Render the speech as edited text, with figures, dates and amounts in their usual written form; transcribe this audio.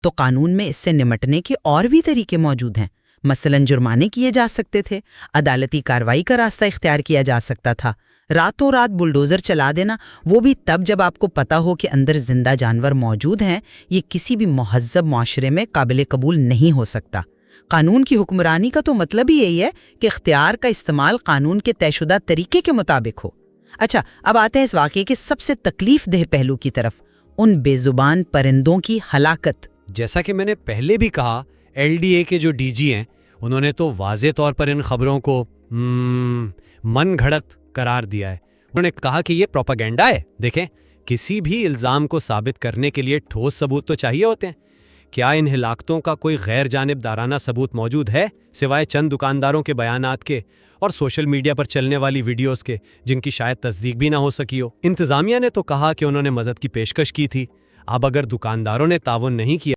تو قانون میں اس سے نمٹنے کے اور بھی طریقے موجود ہیں۔ مثلاً جرمانے کیے جا سکتے تھے، عدالتی کارروائی کا راستہ اختیار کیا جا سکتا تھا، راتوں رات بلڈوزر چلا دینا، وہ بھی تب جب آپ کو پتہ ہو کہ اندر زندہ جانور موجود ہیں، یہ کسی بھی مہذب معاشرے میں قابل قبول نہیں ہو سکتا۔ قانون کی حکمرانی کا تو مطلب ہی یہی ہے کہ اختیار کا استعمال قانون کے طے شدہ طریقے کے مطابق ہو۔ اچھا، اب آتے ہیں اس واقعے کے سب سے تکلیف دہ پہلو کی طرف، ان بے زبان پرندوں کی ہلاکت۔ جیسا کہ میں نے پہلے بھی کہا، ایل ڈی اے کے جو ڈی جی ہیں انہوں نے تو واضح طور پر ان خبروں کو من گھڑت قرار دیا ہے۔ انہوں نے کہا کہ یہ پروپیگنڈا ہے۔ دیکھیں، کسی بھی الزام کو ثابت کرنے کے لیے ٹھوس ثبوت تو چاہیے ہوتے ہیں۔ کیا ان ہلاکتوں کا کوئی غیر جانبدارانہ ثبوت موجود ہے سوائے چند دکانداروں کے بیانات کے اور سوشل میڈیا پر چلنے والی ویڈیوز کے، جن کی شاید تصدیق بھی نہ ہو سکی ہو؟ انتظامیہ نے تو کہا کہ انہوں نے مدد کی پیشکش کی تھی۔ اب اگر دکانداروں نے تعاون نہیں کیا